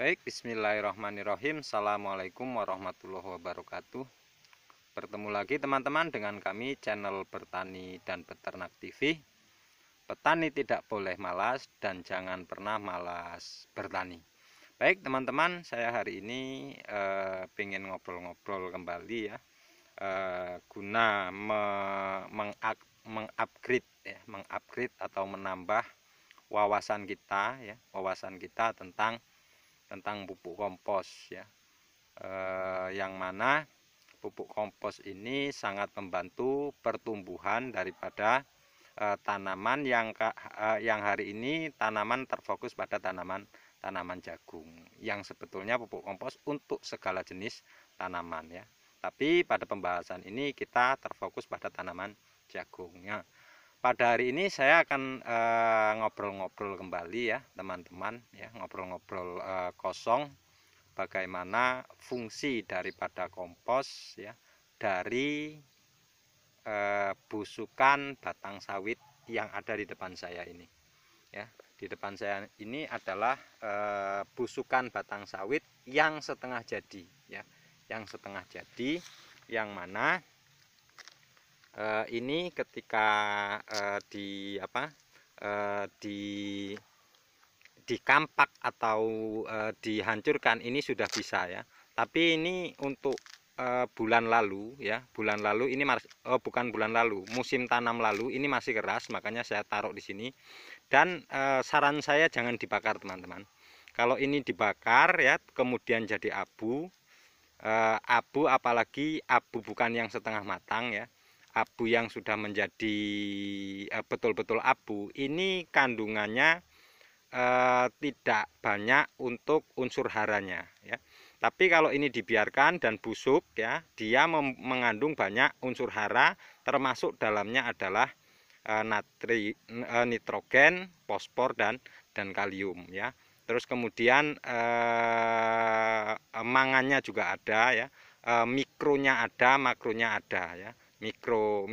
Baik, bismillahirrahmanirrahim. Assalamualaikum warahmatullahi wabarakatuh. Bertemu lagi teman-teman dengan kami channel Bertani dan Beternak TV. Petani tidak boleh malas dan jangan pernah malas bertani. Baik teman-teman, saya hari ini pengen ngobrol-ngobrol kembali ya, guna mengupgrade atau menambah wawasan kita ya, tentang pupuk kompos ya, yang mana pupuk kompos ini sangat membantu pertumbuhan daripada tanaman yang hari ini tanaman terfokus pada tanaman jagung, yang sebetulnya pupuk kompos untuk segala jenis tanaman ya. Tapi pada pembahasan ini kita terfokus pada tanaman jagungnya. Pada hari ini saya akan ngobrol-ngobrol kembali ya teman-teman ya, ngobrol-ngobrol kosong bagaimana fungsi daripada kompos ya dari busukan batang sawit yang ada di depan saya ini ya. Di depan saya ini adalah busukan batang sawit yang setengah jadi ya, yang mana ini ketika dikampak atau dihancurkan ini sudah bisa ya. Tapi ini untuk bulan lalu ya, ini bukan bulan lalu, musim tanam lalu ini masih keras, makanya saya taruh di sini. Dan saran saya jangan dibakar teman-teman. Kalau ini dibakar ya, kemudian jadi abu, apalagi abu bukan yang setengah matang ya, abu yang sudah menjadi betul-betul abu, ini kandungannya tidak banyak untuk unsur haranya ya. Tapi kalau ini dibiarkan dan busuk ya, dia mengandung banyak unsur hara, termasuk dalamnya adalah nitrogen, fosfor dan kalium ya. Terus kemudian mangannya juga ada ya, mikronya ada, makronya ada ya, mikro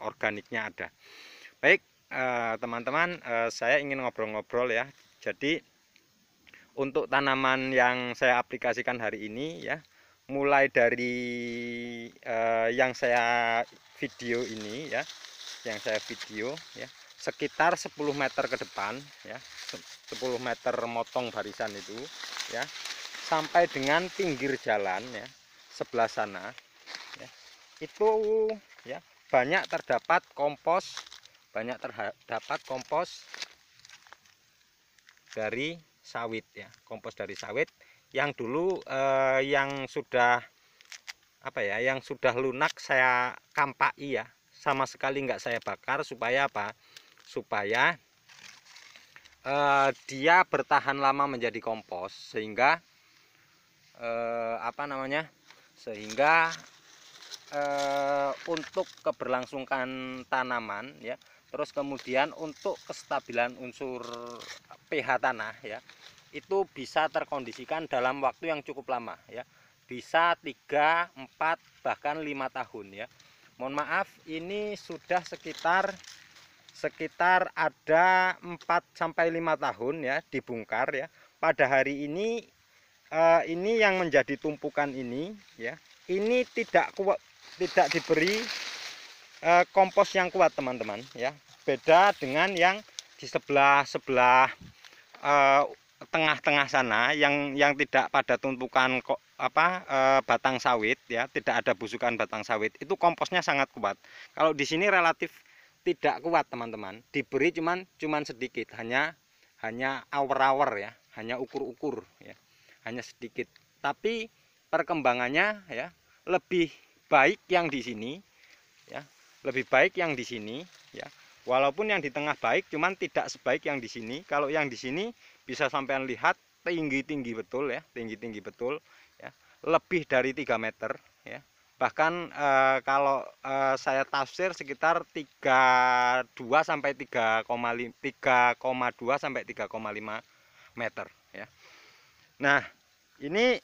organiknya ada. Baik teman-teman, saya ingin ngobrol-ngobrol ya. Jadi untuk tanaman yang saya aplikasikan hari ini ya, mulai dari yang saya video ini ya, sekitar 10 meter ke depan ya, 10 meter motong barisan itu ya, sampai dengan pinggir jalan ya sebelah sana ya, itu ya banyak terdapat kompos dari sawit ya, kompos dari sawit yang dulu yang sudah yang sudah lunak saya kampai ya, sama sekali nggak saya bakar. Supaya apa? Supaya dia bertahan lama menjadi kompos, sehingga untuk keberlangsungan tanaman ya, terus kemudian untuk kestabilan unsur pH tanah ya, itu bisa terkondisikan dalam waktu yang cukup lama ya, bisa 3, 4 bahkan 5 tahun ya. Mohon maaf, ini sudah sekitar ada 4 sampai 5 tahun ya dibongkar ya. Pada hari ini yang menjadi tumpukan ini ya, ini tidak diberi kompos yang kuat teman-teman ya. Beda dengan yang di sebelah tengah-tengah sana yang tidak pada tumpukan batang sawit ya, tidak ada busukan batang sawit, itu komposnya sangat kuat. Kalau di sini relatif tidak kuat teman-teman, diberi cuman sedikit, hanya awar-awar ya, hanya ukur-ukur ya, hanya sedikit. Tapi perkembangannya ya lebih baik yang di sini ya, ya. Walaupun yang di tengah baik, cuman tidak sebaik yang di sini. Kalau yang di sini bisa sampean lihat tinggi betul ya, tinggi betul ya, lebih dari 3 meter ya. Bahkan kalau saya tafsir sekitar 3,2 sampai 3,2 sampai 3,5 meter ya. Nah, ini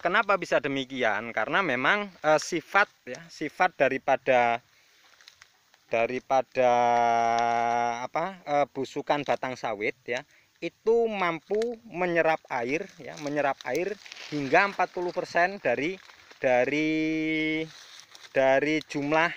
kenapa bisa demikian? Karena memang sifat daripada busukan batang sawit ya, itu mampu menyerap air ya, menyerap air hingga 40% dari jumlah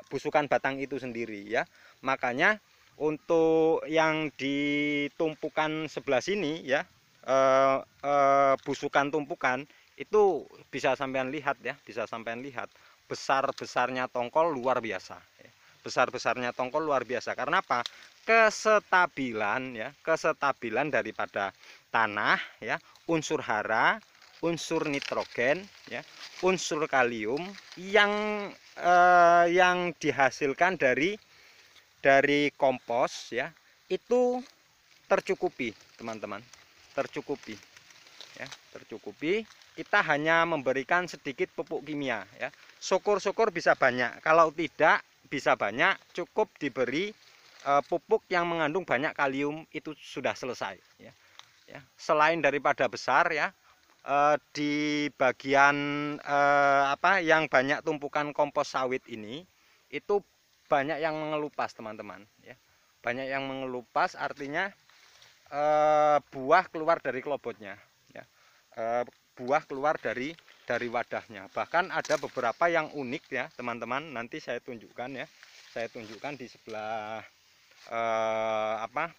busukan batang itu sendiri ya. Makanya untuk yang di tumpukan sebelah sini ya, busukan tumpukan itu bisa sampean lihat ya, bisa sampean lihat besar-besarnya tongkol luar biasa ya. Besar-besarnya tongkol luar biasa. Karena apa? Kesetabilan ya, kesetabilan daripada tanah ya, unsur hara, unsur nitrogen ya, unsur kalium yang dihasilkan dari kompos ya, itu tercukupi teman-teman, tercukupi ya, tercukupi. Kita hanya memberikan sedikit pupuk kimia ya, syukur-syukur bisa banyak, kalau tidak bisa banyak, cukup diberi pupuk yang mengandung banyak kalium, itu sudah selesai ya. Selain daripada besar ya, di bagian yang banyak tumpukan kompos sawit ini, itu banyak yang mengelupas teman-teman ya, banyak yang mengelupas, artinya buah keluar dari kelobotnya ya, buah keluar dari wadahnya. Bahkan ada beberapa yang unik ya teman-teman, nanti saya tunjukkan ya, saya tunjukkan di sebelah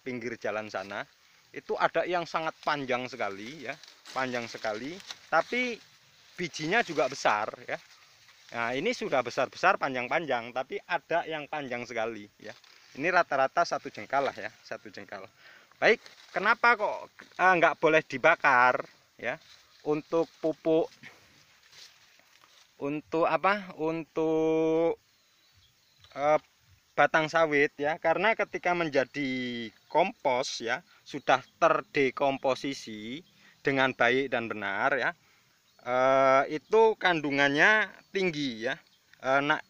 pinggir jalan sana. Itu ada yang sangat panjang sekali ya, panjang sekali, tapi bijinya juga besar ya. Nah, ini sudah besar-besar, panjang-panjang, tapi ada yang panjang sekali ya. Ini rata-rata 1 jengkal lah ya, 1 jengkal. Baik, kenapa kok nggak boleh dibakar ya? Untuk pupuk, untuk batang sawit ya, karena ketika menjadi kompos ya, sudah terdekomposisi dengan baik dan benar ya, itu kandungannya tinggi ya,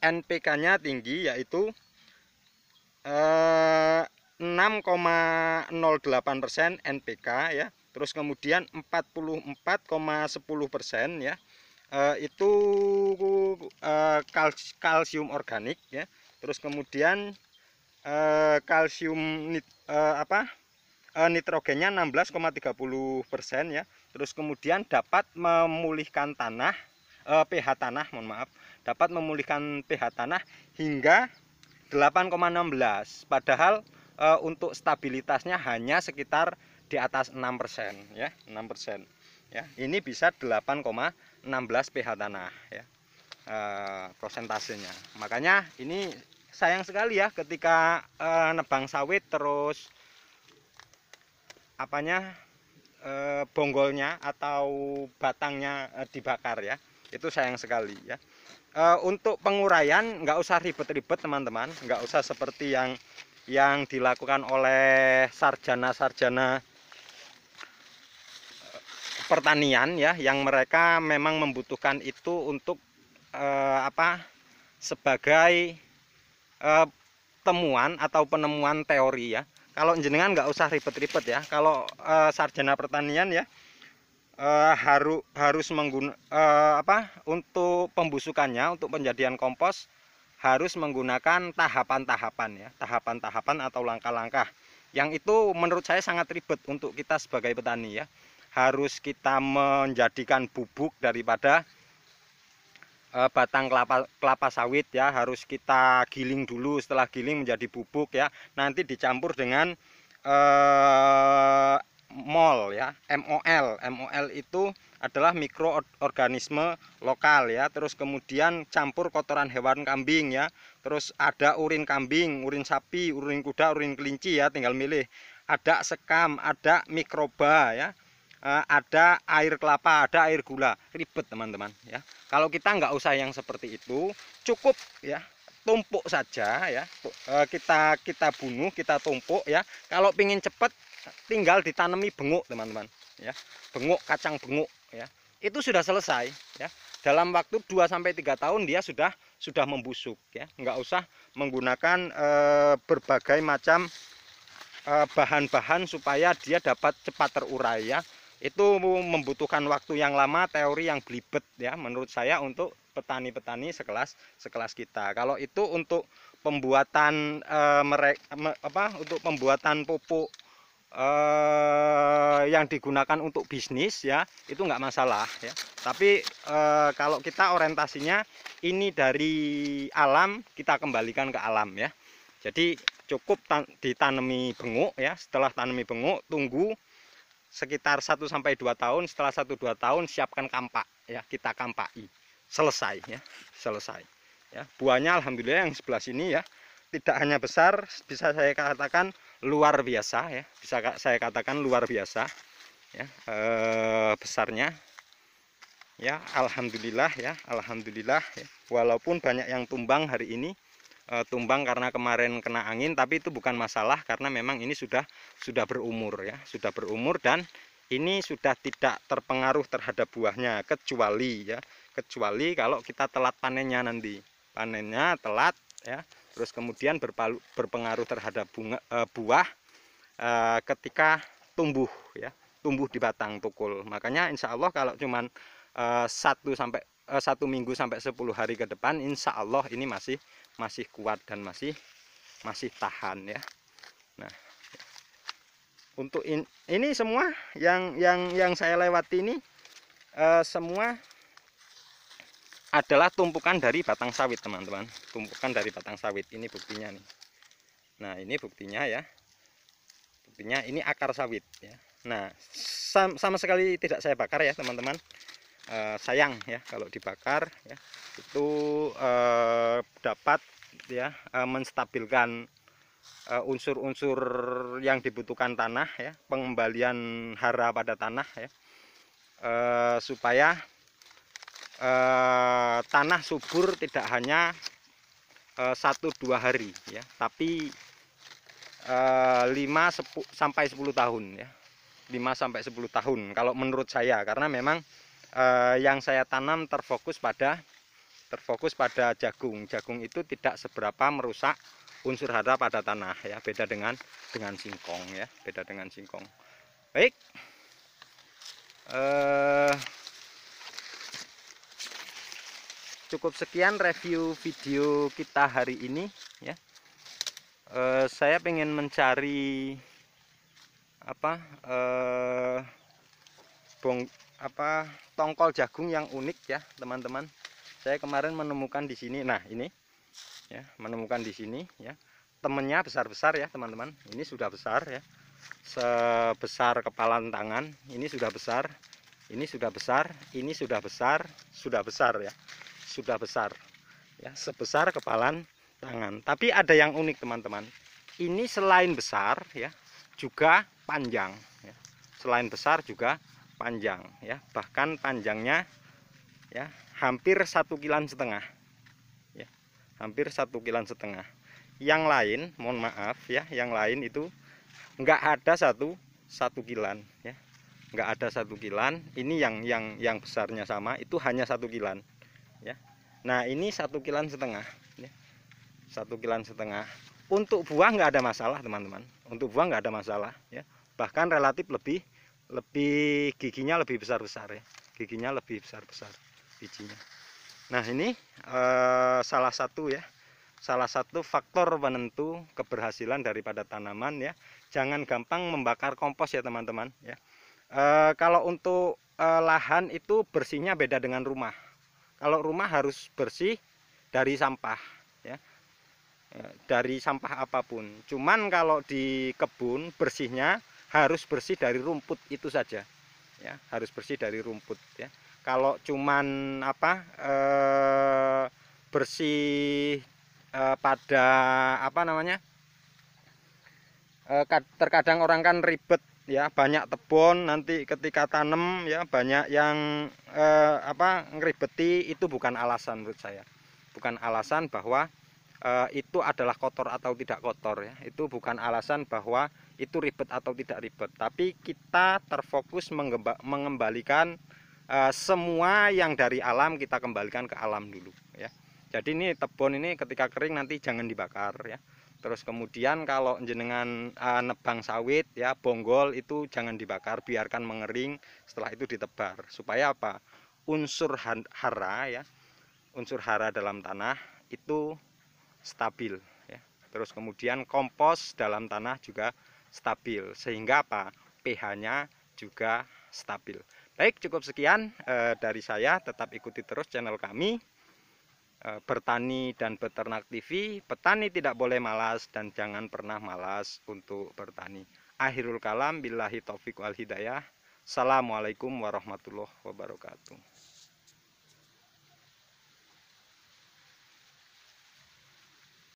NPK-nya tinggi, yaitu 6,08% NPK ya, terus kemudian 44,10% ya, itu kalsium organik ya, terus kemudian kalsium nitrogennya 16,30% ya, terus kemudian dapat memulihkan tanah, pH tanah, mohon maaf, dapat memulihkan pH tanah hingga 8,16, padahal untuk stabilitasnya hanya sekitar di atas 6% ya, 6% ya. Ini bisa 8,16 pH tanah ya, prosentasenya. Makanya ini sayang sekali ya ketika nebang sawit terus bonggolnya atau batangnya dibakar ya, itu sayang sekali ya. Untuk penguraian nggak usah ribet-ribet teman-teman, nggak usah seperti yang dilakukan oleh sarjana-sarjana pertanian ya, yang mereka memang membutuhkan itu untuk sebagai temuan atau penemuan teori ya. Kalau jenengan nggak usah ribet-ribet ya, kalau sarjana pertanian ya, harus untuk pembusukannya, untuk penjadian kompos harus menggunakan tahapan-tahapan ya, tahapan-tahapan atau langkah-langkah yang itu menurut saya sangat ribet untuk kita sebagai petani ya. Harus kita menjadikan bubuk daripada batang kelapa sawit ya, harus kita giling dulu, setelah giling menjadi bubuk ya, nanti dicampur dengan MOL ya, MOL itu adalah mikroorganisme lokal ya, terus kemudian campur kotoran hewan kambing ya, terus ada urin kambing, urin sapi, urin kuda, urin kelinci ya, tinggal milih, ada sekam, ada mikroba ya, ada air kelapa, ada air gula, ribet teman-teman ya. Kalau kita nggak usah yang seperti itu, cukup ya, tumpuk saja ya, kita bunuh, kita tumpuk ya. Kalau pingin cepet tinggal ditanami benguk teman-teman ya, benguk, kacang benguk ya, itu sudah selesai ya. Dalam waktu 2-3 tahun dia sudah membusuk ya, nggak usah menggunakan berbagai macam bahan-bahan supaya dia dapat cepat terurai ya. Itu membutuhkan waktu yang lama, teori yang belibet ya menurut saya, untuk petani-petani sekelas kita. Kalau itu untuk pembuatan untuk pembuatan pupuk yang digunakan untuk bisnis ya itu nggak masalah ya. Tapi kalau kita orientasinya ini dari alam, kita kembalikan ke alam ya. Jadi cukup ditanami benguk ya. Setelah tanami benguk, tunggu sekitar 1 sampai 2 tahun. Setelah 1-2 tahun siapkan kampak ya, kita kampai. Selesai ya, selesai. Ya, buahnya alhamdulillah yang sebelah sini ya tidak hanya besar, bisa saya katakan luar biasa ya, bisa saya katakan luar biasa ya, besarnya ya, alhamdulillah ya, alhamdulillah ya. Walaupun banyak yang tumbang hari ini, tumbang karena kemarin kena angin, tapi itu bukan masalah karena memang ini sudah berumur ya, sudah berumur dan ini sudah tidak terpengaruh terhadap buahnya, kecuali ya, kecuali kalau kita telat panennya nanti, panennya telat ya, terus kemudian berpengaruh terhadap buah ketika tumbuh ya, tumbuh di batang tukul. Makanya insya Allah kalau cuman 1 minggu sampai 10 hari ke depan, insya Allah ini masih kuat dan masih tahan ya. Nah, untuk ini semua yang saya lewati ini semua adalah tumpukan dari batang sawit teman-teman, tumpukan dari batang sawit. Ini buktinya nih. Nah ini buktinya ya, buktinya ini akar sawit ya. Nah sama sekali tidak saya bakar ya teman-teman, sayang ya kalau dibakar ya, itu dapat ya menstabilkan unsur-unsur yang dibutuhkan tanah ya, pengembalian hara pada tanah ya, supaya tanah subur tidak hanya 1-2 hari ya, tapi 5 sampai 10 tahun ya, 5 sampai 10 tahun kalau menurut saya, karena memang yang saya tanam terfokus pada jagung. Jagung itu tidak seberapa merusak unsur hara pada tanah ya, beda dengan singkong ya, beda dengan singkong. Baik, cukup sekian review video kita hari ini ya. Saya pengen mencari tongkol jagung yang unik ya teman-teman. Saya kemarin menemukan di sini. Nah ini ya, menemukan di sini ya, temennya besar-besar ya teman-teman. Ini sudah besar ya, sebesar kepalan tangan. Ini sudah besar, ini sudah besar, ini sudah besar, sudah besar ya, sudah besar ya, sebesar kepalan tangan. Tapi ada yang unik teman-teman, ini selain besar ya juga panjang ya. Selain besar juga panjang ya, bahkan panjangnya ya hampir 1,5 kilan ya, hampir 1,5 kilan. Yang lain mohon maaf ya, yang lain itu enggak ada satu kilan ya, enggak ada 1 kilan. Ini yang besarnya sama, itu hanya 1 kilan ya. Nah ini 1,5 kilan ya, 1,5 kilan. Untuk buah nggak ada masalah teman-teman, untuk buah nggak ada masalah ya, bahkan relatif lebih giginya lebih besar-besar ya, giginya lebih besar-besar bijinya. Nah ini salah satu faktor penentu keberhasilan daripada tanaman ya. Jangan gampang membakar kompos ya teman-teman ya. Kalau untuk lahan itu bersihnya beda dengan rumah. Kalau rumah harus bersih dari sampah ya, dari sampah apapun. Cuman kalau di kebun bersihnya harus bersih dari rumput itu saja ya, harus bersih dari rumput ya. Kalau cuman bersih pada terkadang orang kan ribet ya, banyak tebon, nanti ketika tanam ya banyak yang ngeribeti. Itu bukan alasan menurut saya, bukan alasan bahwa itu adalah kotor atau tidak kotor ya. Itu bukan alasan bahwa itu ribet atau tidak ribet, tapi kita terfokus mengembalikan semua yang dari alam, kita kembalikan ke alam dulu ya. Jadi ini tebon ini ketika kering nanti jangan dibakar ya. Terus kemudian kalau jenengan nebang sawit ya, bonggol itu jangan dibakar, biarkan mengering, setelah itu ditebar. Supaya apa? Unsur hara ya, unsur hara dalam tanah itu stabil ya. Terus kemudian kompos dalam tanah juga stabil, sehingga apa? pH-nya juga stabil. Baik, cukup sekian dari saya. Tetap ikuti terus channel kami, Bertani dan Beternak TV. Petani tidak boleh malas dan jangan pernah malas untuk bertani. Akhirul kalam, billahi taufiq wal hidayah. Assalamualaikum warahmatullahi wabarakatuh.